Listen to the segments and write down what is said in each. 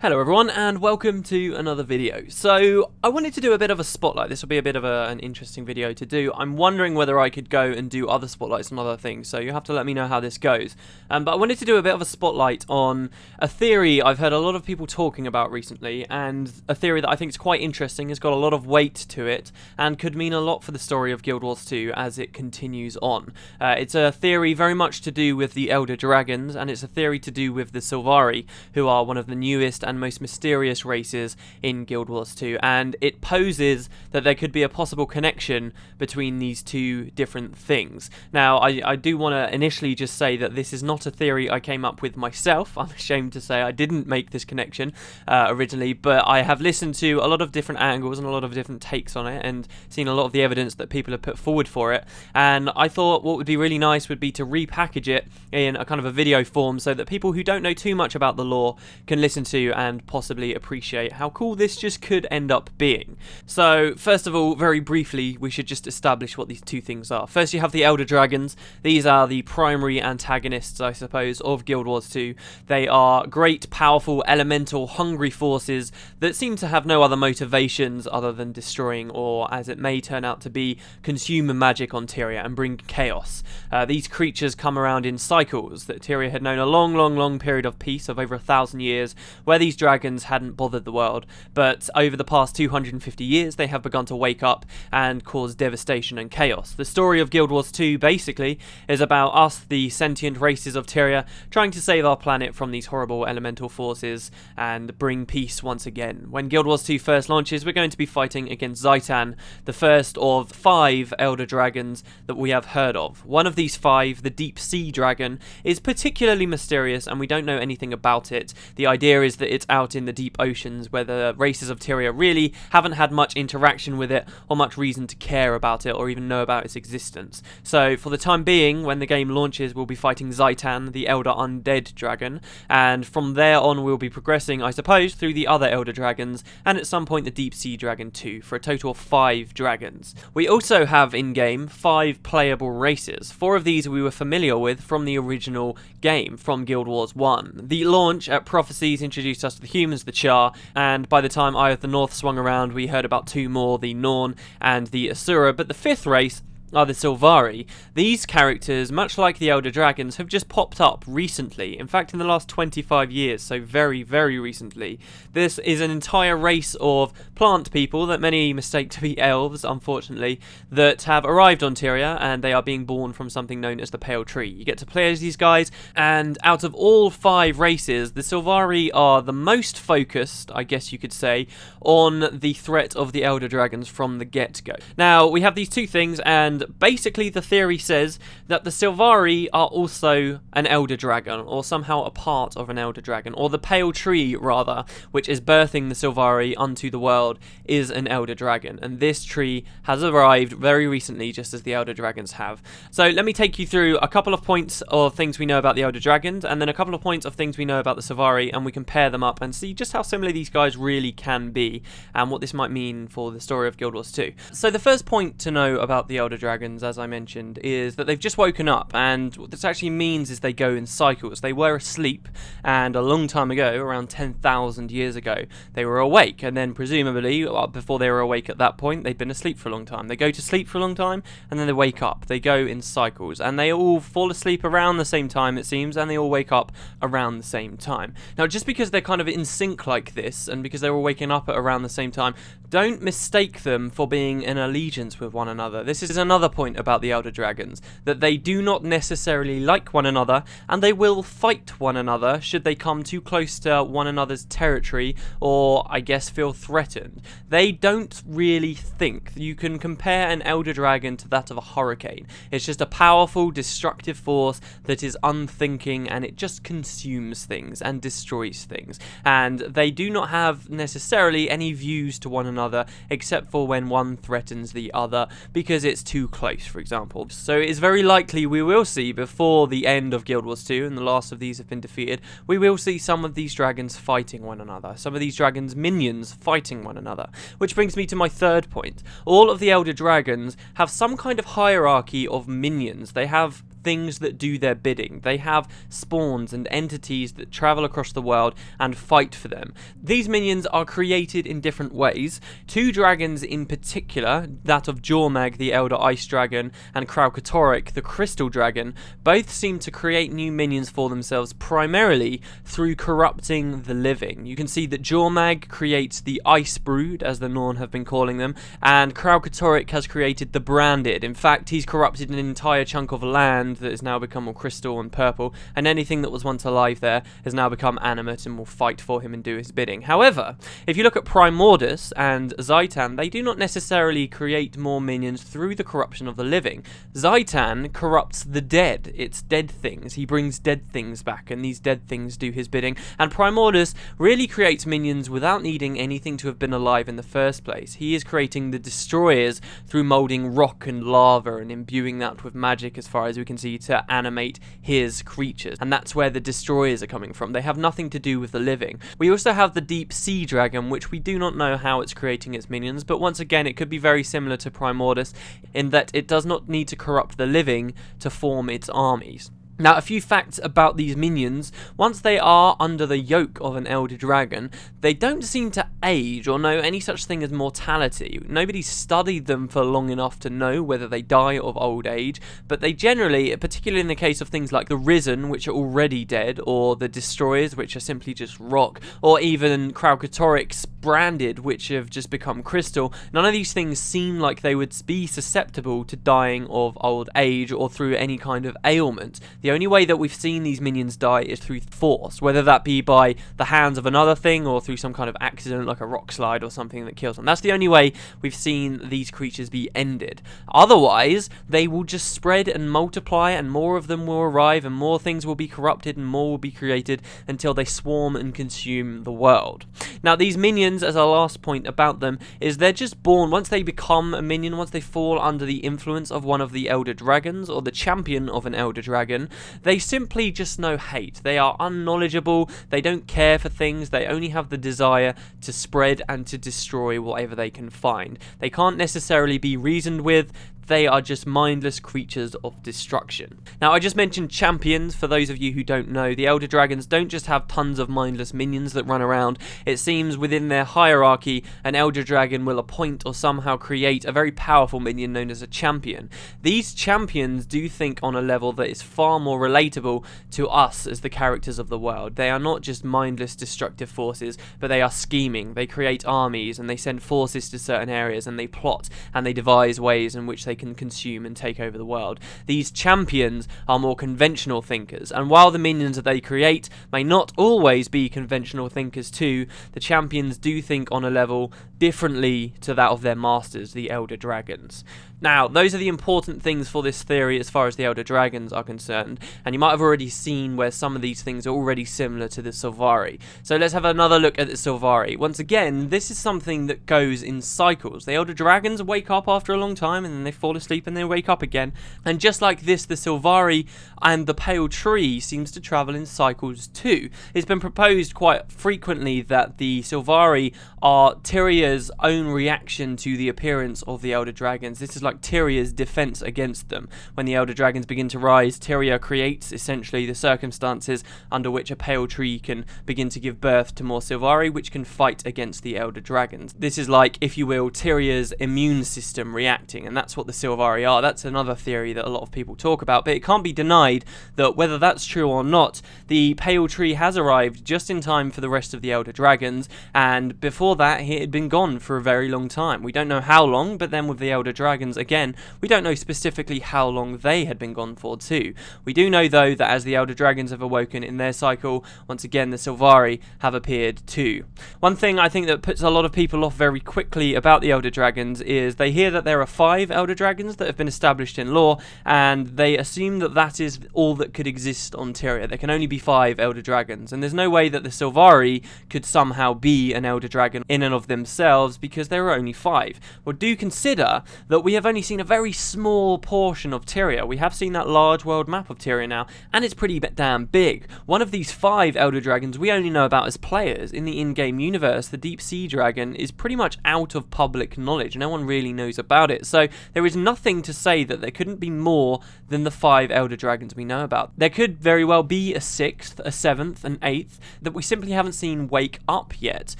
Hello everyone and welcome to another video. So I wanted to do a bit of a spotlight. This will be a bit of an interesting video to do. I'm wondering whether I could go and do other spotlights on other things, so you have to let me know how this goes. But I wanted to do a bit of a spotlight on a theory I've heard a lot of people talking about recently, and a theory that I think is quite interesting, has got a lot of weight to it, and could mean a lot for the story of Guild Wars 2 as it continues on. It's a theory very much to do with the Elder Dragons, and it's a theory to do with the Sylvari, who are one of the newest and most mysterious races in Guild Wars 2, and it poses that there could be a possible connection between these two different things. Now, I do want to initially just say that this is not a theory I came up with myself. I'm ashamed to say I didn't make this connection originally, but I have listened to a lot of different angles and a lot of different takes on it, and seen a lot of the evidence that people have put forward for it, and I thought what would be really nice would be to repackage it in a kind of a video form so that people who don't know too much about the lore can listen to and possibly appreciate how cool this just could end up being. So first of all, very briefly, we should just establish what these two things are. First, you have the Elder Dragons. These are the primary antagonists, I suppose, of Guild Wars 2. They are great, powerful, elemental, hungry forces that seem to have no other motivations other than destroying, or as it may turn out to be, consume magic on Tyria and bring chaos. These creatures come around in cycles. That Tyria had known a long period of peace of over 1,000 years, where these dragons hadn't bothered the world, but over the past 250 years they have begun to wake up and cause devastation and chaos. The story of Guild Wars 2 basically is about us, the sentient races of Tyria, trying to save our planet from these horrible elemental forces and bring peace once again. When Guild Wars 2 first launches, we're going to be fighting against Zaitan, the first of 5 Elder Dragons that we have heard of. One of these 5, the Deep Sea Dragon, is particularly mysterious and we don't know anything about it. The idea is that it's out in the deep oceans where the races of Tyria really haven't had much interaction with it or much reason to care about it or even know about its existence. So for the time being, when the game launches, we'll be fighting Zaitan, the Elder Undead Dragon, and from there on we'll be progressing, I suppose, through the other Elder Dragons, and at some point the Deep Sea Dragon too, for a total of 5 dragons. We also have in-game 5 playable races. 4 of these we were familiar with from the original game, from Guild Wars 1. The launch at Prophecies introduced us to the humans, the Char, and by the time Eye of the North swung around, we heard about 2 more, the Norn and the Asura, but the 5th race are the Sylvari. These characters, much like the Elder Dragons, have just popped up recently. In fact, in the last 25 years, so very recently. This is an entire race of plant people that many mistake to be elves, unfortunately, that have arrived on Tyria, and they are being born from something known as the Pale Tree. You get to play as these guys, and out of all 5 races, the Sylvari are the most focused, I guess you could say, on the threat of the Elder Dragons from the get-go. Now, we have these two things, and basically the theory says that the Sylvari are also an Elder Dragon, or somehow a part of an Elder Dragon, or the Pale Tree, rather, which is birthing the Sylvari unto the world, is an Elder Dragon, and this tree has arrived very recently, just as the Elder Dragons have. So let me take you through a couple of points of things we know about the Elder Dragons, and then a couple of points of things we know about the Sylvari, and we can pair them up and see just how similar these guys really can be, and what this might mean for the story of Guild Wars 2. So the first point to know about the Elder Dragons, as I mentioned, is that they've just woken up, and what this actually means is they go in cycles. They were asleep, and a long time ago, around 10,000 years ago, they were awake, and then presumably, before they were awake at that point, they'd been asleep for a long time. They go to sleep for a long time, and then they wake up. They go in cycles, and they all fall asleep around the same time, it seems, and they all wake up around the same time. Now, just because they're kind of in sync like this, and because they're all waking up at around the same time, don't mistake them for being in allegiance with one another. This is another point about the Elder Dragons, that they do not necessarily like one another, and they will fight one another should they come too close to one another's territory, or I guess feel threatened. They don't really think. You can compare an Elder Dragon to that of a hurricane. It's just a powerful, destructive force that is unthinking, and it just consumes things and destroys things, and they do not have necessarily any views to one another, except for when one threatens the other, because it's too close, for example. So it is very likely we will see, before the end of Guild Wars 2, and the last of these have been defeated, we will see some of these dragons fighting one another, some of these dragons' minions fighting one another. Which brings me to my third point. All of the Elder Dragons have some kind of hierarchy of minions. They have things that do their bidding. They have spawns and entities that travel across the world and fight for them. These minions are created in different ways. Two dragons in particular, that of Jormag, the Elder Ice Dragon, and Kralkatorrik, the Crystal Dragon, both seem to create new minions for themselves primarily through corrupting the living. You can see that Jormag creates the Ice Brood, as the Norn have been calling them, and Kralkatorrik has created the Branded. In fact, he's corrupted an entire chunk of land that has now become all crystal and purple, and anything that was once alive there has now become animate and will fight for him and do his bidding. However, if you look at Primordus and Zaitan, they do not necessarily create more minions through the corruption of the living. Zaitan corrupts the dead. It's dead things. He brings dead things back, and these dead things do his bidding. And Primordus really creates minions without needing anything to have been alive in the first place. He is creating the destroyers through moulding rock and lava and imbuing that with magic, as far as we can see, to animate his creatures. And that's where the destroyers are coming from. They have nothing to do with the living. We also have the Deep Sea Dragon, which we do not know how it's creating its minions, but once again it could be very similar to Primordus in that it does not need to corrupt the living to form its armies. Now, a few facts about these minions. Once they are under the yoke of an Elder Dragon, they don't seem to age or know any such thing as mortality. Nobody's studied them for long enough to know whether they die of old age, but they generally, particularly in the case of things like the Risen, which are already dead, or the Destroyers, which are simply just rock, or even Kralkatorrik's Branded, which have just become crystal, none of these things seem like they would be susceptible to dying of old age or through any kind of ailment. The only way that we've seen these minions die is through force, whether that be by the hands of another thing or through some kind of accident like a rock slide or something that kills them. That's the only way we've seen these creatures be ended. Otherwise, they will just spread and multiply, and more of them will arrive, and more things will be corrupted, and more will be created until they swarm and consume the world. Now, these minions, as our last point about them, is they're just born. Once they become a minion, once they fall under the influence of one of the Elder Dragons or the champion of an Elder Dragon, they simply just know hate. They are unknowledgeable, they don't care for things, they only have the desire to spread and to destroy whatever they can find. They can't necessarily be reasoned with. They are just mindless creatures of destruction. Now, I just mentioned champions. For those of you who don't know, the Elder Dragons don't just have tons of mindless minions that run around. It seems within their hierarchy, an Elder Dragon will appoint or somehow create a very powerful minion known as a champion. These champions do think on a level that is far more relatable to us as the characters of the world. They are not just mindless destructive forces, but they are scheming. They create armies, and they send forces to certain areas, and they plot, and they devise ways in which they can consume and take over the world. These champions are more conventional thinkers, and while the minions that they create may not always be conventional thinkers too, the champions do think on a level differently to that of their masters, the Elder Dragons. Now, those are the important things for this theory as far as the Elder Dragons are concerned, and you might have already seen where some of these things are already similar to the Sylvari. So let's have another look at the Sylvari. Once again, this is something that goes in cycles. The Elder Dragons wake up after a long time, and then they fall asleep and they wake up again. And just like this, the Sylvari and the Pale Tree seems to travel in cycles too. It's been proposed quite frequently that the Sylvari are Tyria's own reaction to the appearance of the Elder Dragons. This is like Tyria's defense against them. When the Elder Dragons begin to rise, Tyria creates essentially the circumstances under which a Pale Tree can begin to give birth to more Sylvari, which can fight against the Elder Dragons. This is like, if you will, Tyria's immune system reacting, and that's what the Sylvari are. That's another theory that a lot of people talk about, but it can't be denied that whether that's true or not, the Pale Tree has arrived just in time for the rest of the Elder Dragons, and before that it had been gone for a very long time. We don't know how long, but then with the Elder Dragons, again, we don't know specifically how long they had been gone for too. We do know though that as the Elder Dragons have awoken in their cycle, once again the Sylvari have appeared too. One thing I think that puts a lot of people off very quickly about the Elder Dragons is they hear that there are 5 Elder Dragons that have been established in lore, and they assume that that is all that could exist on Tyria. There can only be 5 Elder Dragons, and there's no way that the Sylvari could somehow be an Elder Dragon in and of themselves because there are only 5. Well, do consider that we have have only seen a very small portion of Tyria. We have seen that large world map of Tyria now, and it's pretty damn big. One of these 5 Elder Dragons we only know about as players. In the in-game universe, the Deep Sea Dragon is pretty much out of public knowledge. No one really knows about it, so there is nothing to say that there couldn't be more than the 5 Elder Dragons we know about. There could very well be a 6th, a 7th, an 8th that we simply haven't seen wake up yet.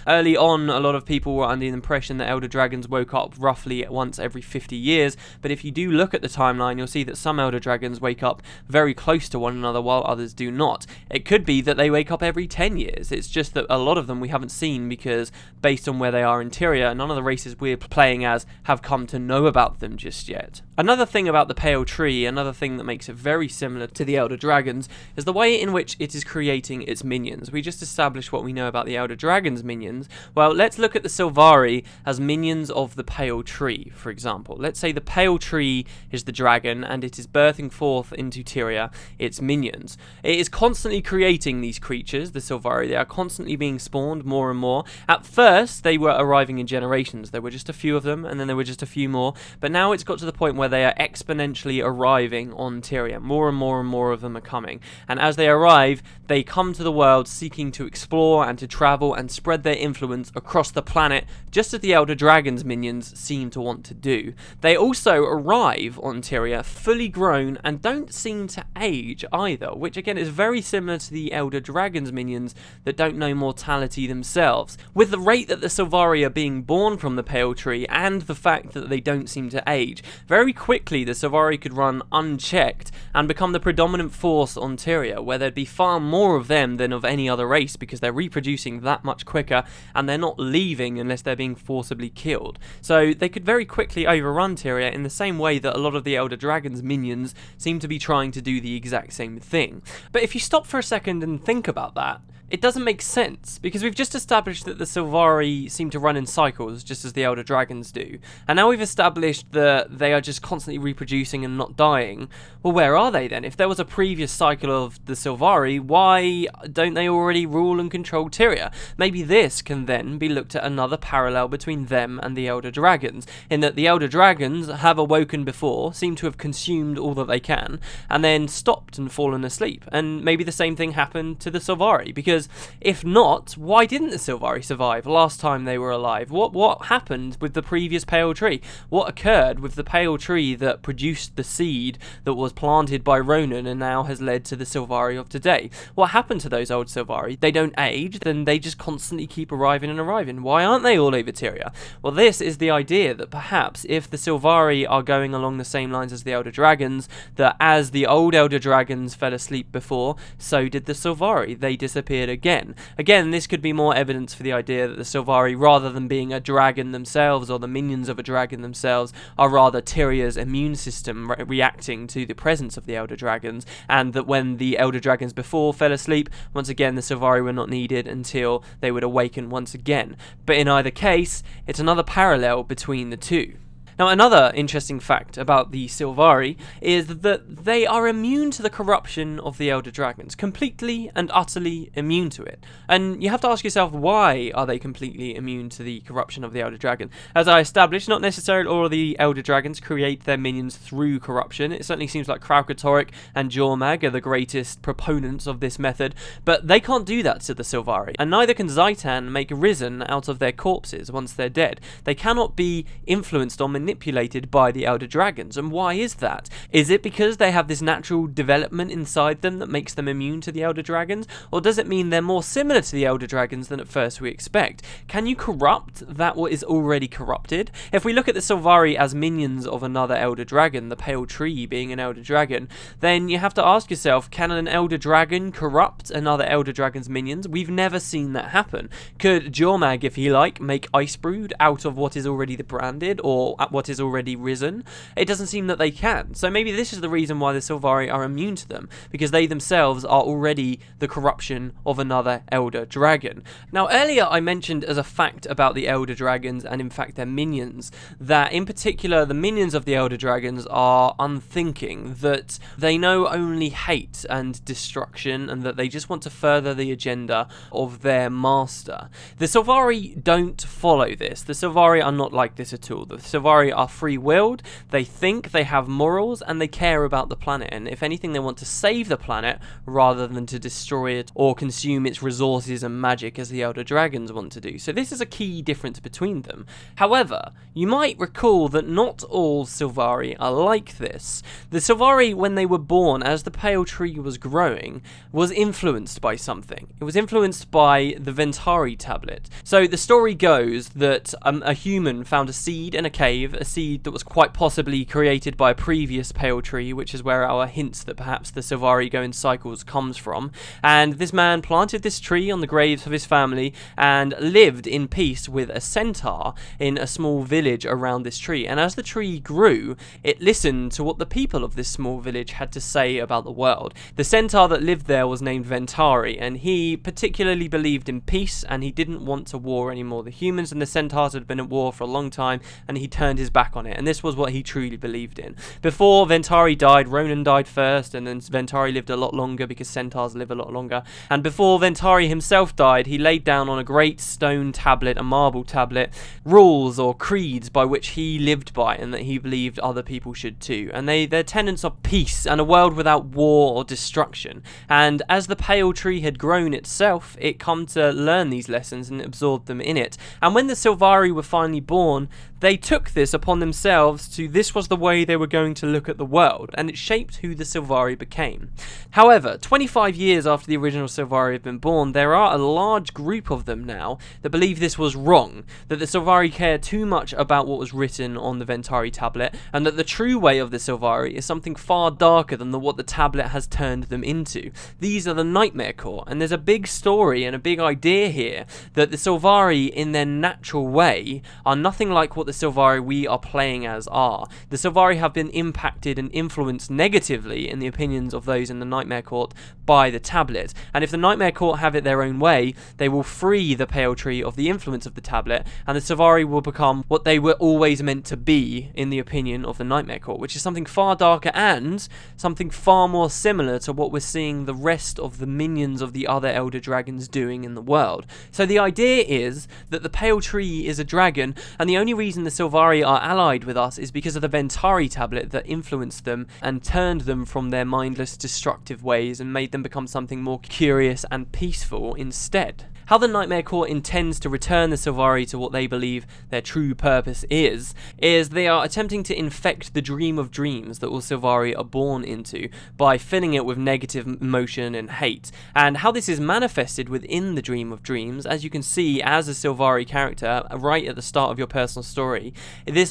Early on, a lot of people were under the impression that Elder Dragons woke up roughly once every 50 years, but if you do look at the timeline, you'll see that some Elder Dragons wake up very close to one another while others do not. It could be that they wake up every 10 years. It's just that a lot of them we haven't seen because, based on where they are in Tyria, none of the races we're playing as have come to know about them just yet. Another thing about the Pale Tree, another thing that makes it very similar to the Elder Dragons, is the way in which it is creating its minions. We just established what we know about the Elder Dragons minions. Well, let's look at the Sylvari as minions of the Pale Tree, for example. Let's say the Pale Tree is the dragon and it is birthing forth into Tyria its minions. It is constantly creating these creatures, the Sylvari. They are constantly being spawned more and more. At first, they were arriving in generations. There were just a few of them, and then there were just a few more. But now it's got to the point where they are exponentially arriving on Tyria. More and more and more of them are coming. And as they arrive, they come to the world seeking to explore and to travel and spread their influence across the planet, just as the Elder Dragons minions seem to want to do. They also arrive on Tyria fully grown and don't seem to age either, which again is very similar to the Elder Dragons minions that don't know mortality themselves. With the rate that the Sylvari are being born from the Pale Tree and the fact that they don't seem to age, very quickly the Sylvari could run unchecked and become the predominant force on Tyria, where there'd be far more of them than of any other race because they're reproducing that much quicker and they're not leaving unless they're being forcibly killed. So they could very quickly overrun Tyria in the same way that a lot of the Elder Dragons minions seem to be trying to do the exact same thing. But if you stop for a second and think about that, it doesn't make sense, because we've just established that the Sylvari seem to run in cycles, just as the Elder Dragons do. And now we've established that they are just constantly reproducing and not dying. Well, where are they then? If there was a previous cycle of the Sylvari, why don't they already rule and control Tyria? Maybe this can then be looked at another parallel between them and the Elder Dragons, in that the Elder Dragons have awoken before, seem to have consumed all that they can, and then stopped and fallen asleep. And maybe the same thing happened to the Sylvari, because if not, why didn't the Sylvari survive last time they were alive? What happened with the previous Pale Tree? What occurred with the Pale Tree that produced the seed that was planted by Ronan and now has led to the Sylvari of today? What happened to those old Sylvari? They don't age, then they just constantly keep arriving and arriving. Why aren't they all over Tyria? Well, this is the idea that perhaps if the Sylvari are going along the same lines as the Elder Dragons, that as the old Elder Dragons fell asleep before, so did the Sylvari. They disappeared again. Again, this could be more evidence for the idea that the Sylvari, rather than being a dragon themselves or the minions of a dragon themselves, are rather Tyria's immune system reacting to the presence of the Elder Dragons, and that when the Elder Dragons before fell asleep, once again the Sylvari were not needed until they would awaken once again. But in either case, it's another parallel between the two. Now, another interesting fact about the Sylvari is that they are immune to the corruption of the Elder Dragons, completely and utterly immune to it. And you have to ask yourself, why are they completely immune to the corruption of the Elder Dragon? As I established, not necessarily all of the Elder Dragons create their minions through corruption. It certainly seems like Kraukatoric and Jormag are the greatest proponents of this method, but they can't do that to the Sylvari. And neither can Zaitan make Risen out of their corpses once they're dead. They cannot be influenced or manipulated by the Elder Dragons. And why is that? Is it because they have this natural development inside them that makes them immune to the Elder Dragons? Or does it mean they're more similar to the Elder Dragons than at first we expect? Can you corrupt that what is already corrupted? If we look at the Sylvari as minions of another Elder Dragon, the Pale Tree being an Elder Dragon, then you have to ask yourself, can an Elder Dragon corrupt another Elder Dragon's minions? We've never seen that happen. Could Jormag, if he like, make Ice Brood out of what is already the branded, or what is already risen? It doesn't seem that they can. So maybe this is the reason why the Sylvari are immune to them, because they themselves are already the corruption of another Elder Dragon. Now, earlier I mentioned as a fact about the Elder Dragons, and in fact their minions, that in particular the minions of the Elder Dragons are unthinking, that they know only hate and destruction, and that they just want to further the agenda of their master. The Sylvari don't follow this. The Sylvari are not like this at all. The Sylvari Sylvari are free-willed, they think, they have morals, and they care about the planet, and if anything they want to save the planet rather than to destroy it or consume its resources and magic as the Elder Dragons want to do. So this is a key difference between them. However, you might recall that not all Sylvari are like this. The Sylvari, when they were born, as the Pale Tree was growing, was influenced by something. It was influenced by the Ventari tablet. So the story goes that a human found a seed in a cave, a seed that was quite possibly created by a previous Pale Tree, which is where our hints that perhaps the Sylvari go in cycles comes from. And this man planted this tree on the graves of his family and lived in peace with a centaur in a small village around this tree. And as the tree grew, it listened to what the people of this small village had to say about the world. The centaur that lived there was named Ventari, and he particularly believed in peace, and he didn't want to war anymore. The humans and the centaurs had been at war for a long time, and he turned his back on it, and this was what he truly believed in. Before Ventari died, Ronan died first, and then Ventari lived a lot longer because centaurs live a lot longer. And before Ventari himself died, he laid down on a great stone tablet, a marble tablet, rules or creeds by which he lived by and that he believed other people should too. And their tenets are peace and a world without war or destruction. And as the Pale Tree had grown itself, it come to learn these lessons and absorbed them in it. And when the Sylvari were finally born, they took this upon themselves this was the way they were going to look at the world, and it shaped who the Sylvari became. However, 25 years after the original Sylvari have been born, there are a large group of them now that believe this was wrong, that the Sylvari care too much about what was written on the Ventari tablet, and that the true way of the Sylvari is something far darker than what the tablet has turned them into. These are the Nightmare Court, and there's a big story and a big idea here that the Sylvari in their natural way are nothing like what the Sylvari we are playing as are. The Sylvari have been impacted and influenced negatively, in the opinions of those in the Nightmare Court, by the tablet. And if the Nightmare Court have it their own way, they will free the Pale Tree of the influence of the tablet, and the Sylvari will become what they were always meant to be, in the opinion of the Nightmare Court, which is something far darker and something far more similar to what we're seeing the rest of the minions of the other Elder Dragons doing in the world. So the idea is that the Pale Tree is a dragon, and the only reason the Sylvari are allied with us is because of the Ventari tablet that influenced them and turned them from their mindless, destructive ways and made them become something more curious and peaceful instead. How the Nightmare Court intends to return the Sylvari to what they believe their true purpose is they are attempting to infect the dream of dreams that all Sylvari are born into by filling it with negative emotion and hate. And how this is manifested within the dream of dreams, as you can see as a Sylvari character right at the start of your personal story,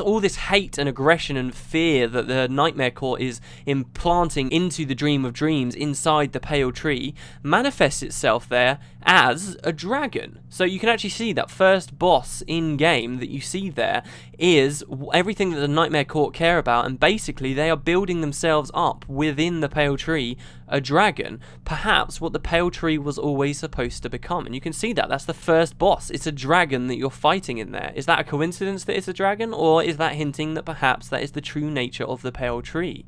all this hate and aggression and fear that the Nightmare Court is implanting into the dream of dreams inside the Pale Tree manifests itself there as a dragon. So you can actually see that first boss in game that you see there is everything that the Nightmare Court care about, and basically they are building themselves up within the Pale Tree, a dragon, perhaps what the Pale Tree was always supposed to become. And you can see that's the first boss. It's a dragon that you're fighting in there. Is that a coincidence that it's a dragon, or is that hinting that perhaps that is the true nature of the Pale Tree?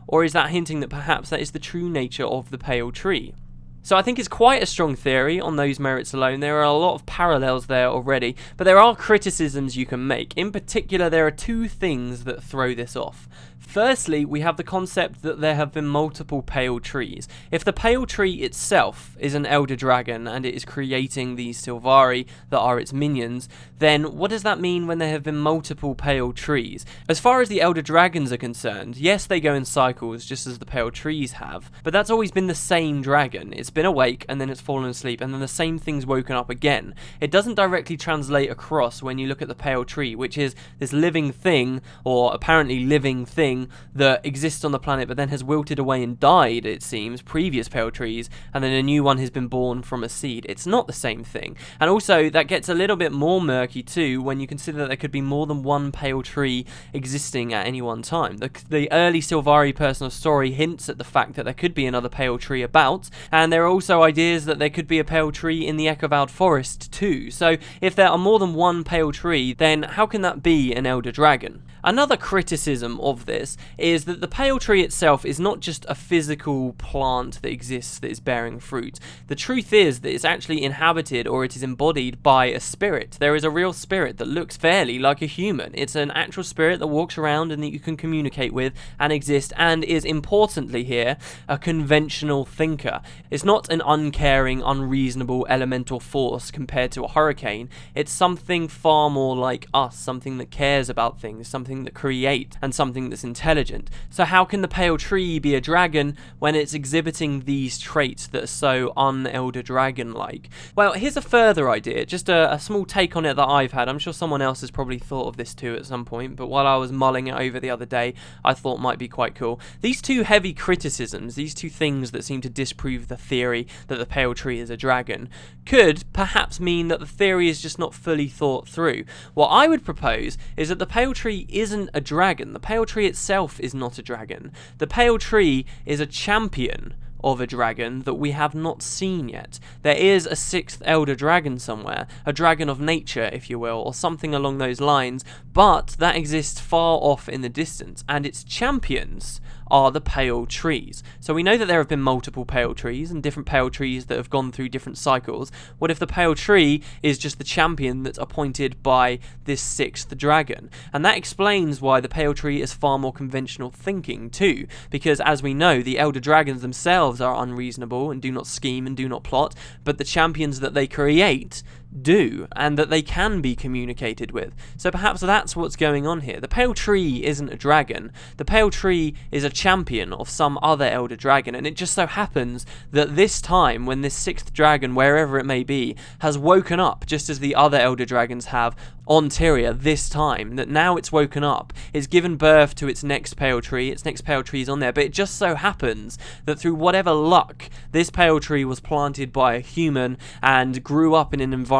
Or is that hinting that perhaps that is the true nature of the Pale Tree? So I think it's quite a strong theory on those merits alone. There are a lot of parallels there already, but there are criticisms you can make. In particular, there are two things that throw this off. Firstly, we have the concept that there have been multiple Pale Trees. If the Pale Tree itself is an Elder Dragon and it is creating these Sylvari that are its minions, then what does that mean when there have been multiple Pale Trees? As far as the Elder Dragons are concerned, yes, they go in cycles just as the Pale Trees have, but that's always been the same dragon. It's been awake and then it's fallen asleep and then the same thing's woken up again. It doesn't directly translate across when you look at the Pale Tree, which is this living thing, or apparently living thing, that exists on the planet but then has wilted away and died, it seems, previous Pale Trees, and then a new one has been born from a seed. It's not the same thing. And also that gets a little bit more murky too when you consider that there could be more than one Pale Tree existing at any one time. The early Sylvari personal story hints at the fact that there could be another Pale Tree about, and there are also ideas that there could be a Pale Tree in the Echovald Forest too. So if there are more than one Pale Tree, then how can that be an Elder Dragon? Another criticism of this is that the pale tree itself is not just a physical plant that exists that is bearing fruit. The truth is that it's actually inhabited, or it is embodied by a spirit. There is a real spirit that looks fairly like a human. It's an actual spirit that walks around and that you can communicate with and exist, and is importantly here a conventional thinker. It's not an uncaring, unreasonable elemental force compared to a hurricane. It's something far more like us, something that cares about things, something that creates, and something that's intelligent. So how can the pale tree be a dragon when it's exhibiting these traits that are so un-elder dragon-like? Well, here's a further idea, just a small take on it that I've had. I'm sure someone else has probably thought of this too at some point, but while I was mulling it over the other day, I thought might be quite cool. These two heavy criticisms, these two things that seem to disprove the theory that the pale tree is a dragon, could perhaps mean that the theory is just not fully thought through. What I would propose is that the pale tree isn't a dragon. The pale tree itself is not a dragon. The pale tree is a champion of a dragon that we have not seen yet. There is a sixth elder dragon somewhere, a dragon of nature, if you will, or something along those lines, but that exists far off in the distance, and its champions are the pale trees. So we know that there have been multiple pale trees and different pale trees that have gone through different cycles. What if the pale tree is just the champion that's appointed by this sixth dragon? And that explains why the pale tree is far more conventional thinking too, because as we know, the elder dragons themselves are unreasonable and do not scheme and do not plot, but the champions that they create do, and that they can be communicated with. So perhaps that's what's going on here. The pale tree isn't a dragon. The pale tree is a champion of some other elder dragon, and it just so happens that this time, when this sixth dragon, wherever it may be, has woken up, just as the other elder dragons have on Tyria this time, that now it's woken up, it's given birth to its next pale tree is on there, but it just so happens that through whatever luck, this pale tree was planted by a human and grew up in an environment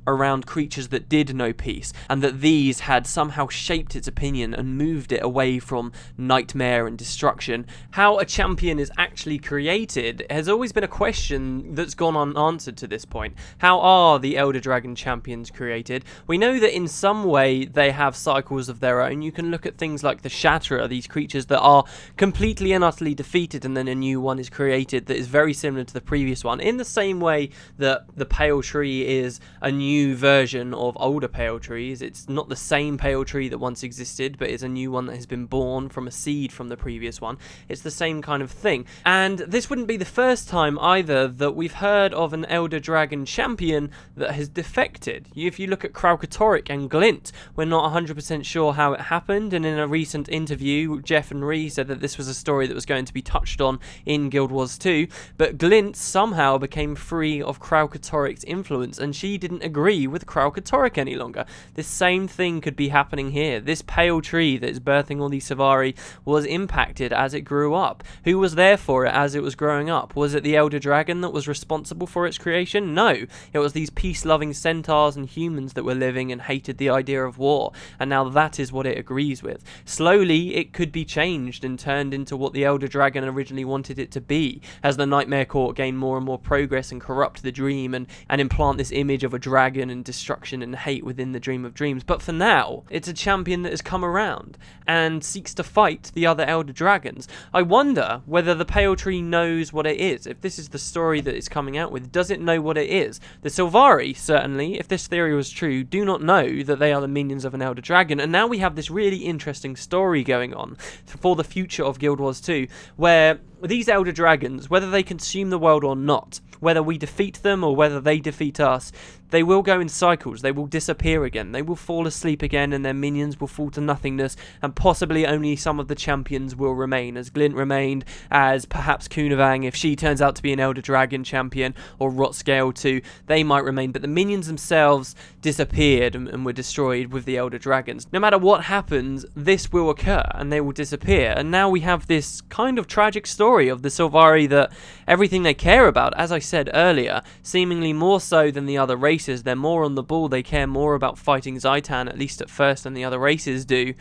around creatures that did know peace, and that these had somehow shaped its opinion and moved it away from nightmare and destruction. How a champion is actually created has always been a question that's gone unanswered to this point. How are the elder dragon champions created? We know that in some way they have cycles of their own. You can look at things like the Shatterer, these creatures that are completely and utterly defeated, and then a new one is created that is very similar to the previous one, in the same way that the pale tree is a new version of older pale trees. It's not the same pale tree that once existed, but it's a new one that has been born from a seed from the previous one. It's the same kind of thing. And this wouldn't be the first time either that we've heard of an elder dragon champion that has defected. If you look at Kralkatorrik and Glint, we're not 100% sure how it happened, and in a recent interview, Jeff and Ree said that this was a story that was going to be touched on in Guild Wars 2, but Glint somehow became free of Kralkatorrik's influence, and she didn't agree with Kralkatorrik any longer. This same thing could be happening here. This pale tree that is birthing all these Sylvari was impacted as it grew up. Who was there for it as it was growing up? Was it the elder dragon that was responsible for its creation? No, it was these peace-loving centaurs and humans that were living and hated the idea of war, and now that is what it agrees with. Slowly it could be changed and turned into what the elder dragon originally wanted it to be, as the Nightmare Court gain more and more progress and corrupt the dream and implant this image of a dragon and destruction and hate within the Dream of Dreams. But for now, it's a champion that has come around and seeks to fight the other elder dragons. I wonder whether the pale tree knows what it is. If this is the story that it's coming out with, does it know what it is? The Sylvari, certainly, if this theory was true, do not know that they are the minions of an elder dragon, and now we have this really interesting story going on for the future of Guild Wars 2, where these elder dragons, whether they consume the world or not, whether we defeat them or whether they defeat us, they will go in cycles, they will disappear again, they will fall asleep again, and their minions will fall to nothingness, and possibly only some of the champions will remain, as Glint remained, as perhaps Kunavang, if she turns out to be an elder dragon champion, or Rotscale too, they might remain, but the minions themselves disappeared and were destroyed with the elder dragons. No matter what happens, this will occur, and they will disappear, and now we have this kind of tragic story of the Sylvari that everything they care about, as I said, said earlier, seemingly more so than the other races. They're more on the ball, they care more about fighting Zaitan, at least at first, than the other races do.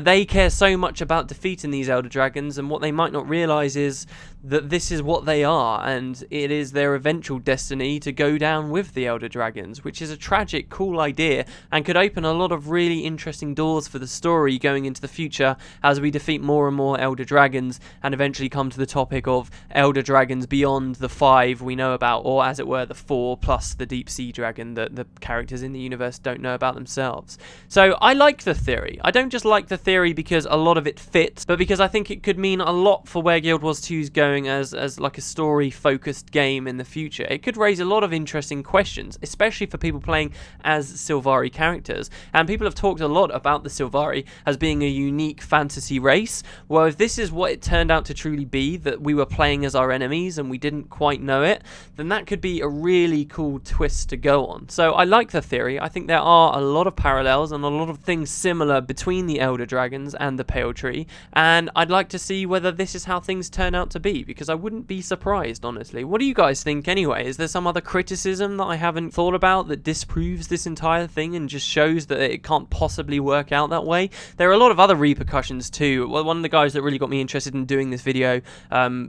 They care so much about defeating these Elder Dragons, and what they might not realise is that this is what they are, and it is their eventual destiny to go down with the Elder Dragons, which is a tragic, cool idea, and could open a lot of really interesting doors for the story going into the future as we defeat more and more Elder Dragons, and eventually come to the topic of Elder Dragons beyond the 5 we know about, or as it were, the 4 plus the Deep Sea Dragon that the characters in the universe don't know about themselves. So I like the theory. I don't just like the theory because a lot of it fits, but because I think it could mean a lot for where Guild Wars 2 is going as like a story-focused game in the future. It could raise a lot of interesting questions, especially for people playing as Sylvari characters. And people have talked a lot about the Sylvari as being a unique fantasy race. Well, if this is what it turned out to truly be, that we were playing as our enemies and we didn't quite know it, then that could be a really cool twist to go on. So I like the theory. I think there are a lot of parallels and a lot of things similar between the Elder Dragons and the Pale Tree, and I'd like to see whether this is how things turn out to be, because I wouldn't be surprised, honestly. What do you guys think anyway? Is there some other criticism that I haven't thought about that disproves this entire thing and just shows that it can't possibly work out that way? There are a lot of other repercussions too. Well, one of the guys that really got me interested in doing this video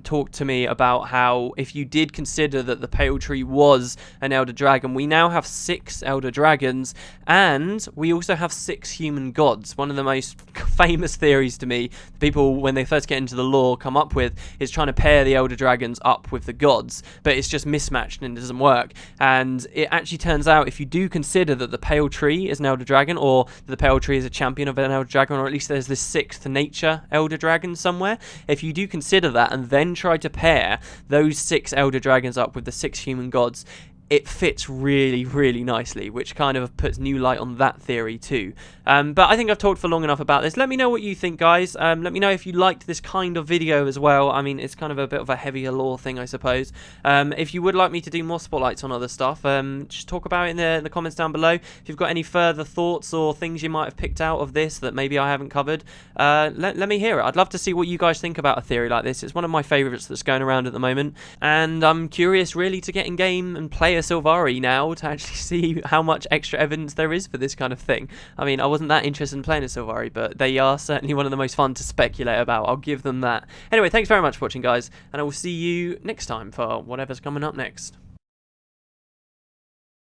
talked to me about how if you did consider that the Pale Tree was an Elder Dragon, we now have 6 Elder Dragons, and we also have 6 human gods. One of the most famous theories to me, people when they first get into the lore come up with, is trying to pair the Elder Dragons up with the gods, but it's just mismatched and it doesn't work. And it actually turns out, if you do consider that the Pale Tree is an Elder Dragon, or that the Pale Tree is a champion of an Elder Dragon, or at least there's this 6th nature Elder Dragon somewhere, if you do consider that and then try to pair those 6 Elder Dragons up with the 6 human gods, it fits really, really nicely, which kind of puts new light on that theory too. But I think I've talked for long enough about this. Let me know what you think, guys. Let me know if you liked this kind of video as well. I mean, it's kind of a bit of a heavier lore thing, I suppose. If you would like me to do more spotlights on other stuff, just talk about it in the comments down below. If you've got any further thoughts or things you might have picked out of this that maybe I haven't covered, let me hear it. I'd love to see what you guys think about a theory like this. It's one of my favourites that's going around at the moment, and I'm curious really to get in game and play a Sylvari now to actually see how much extra evidence there is for this kind of thing. I mean, I wasn't that interested in playing a Sylvari, but they are certainly one of the most fun to speculate about. I'll give them that. Anyway, thanks very much for watching, guys, and I will see you next time for whatever's coming up next.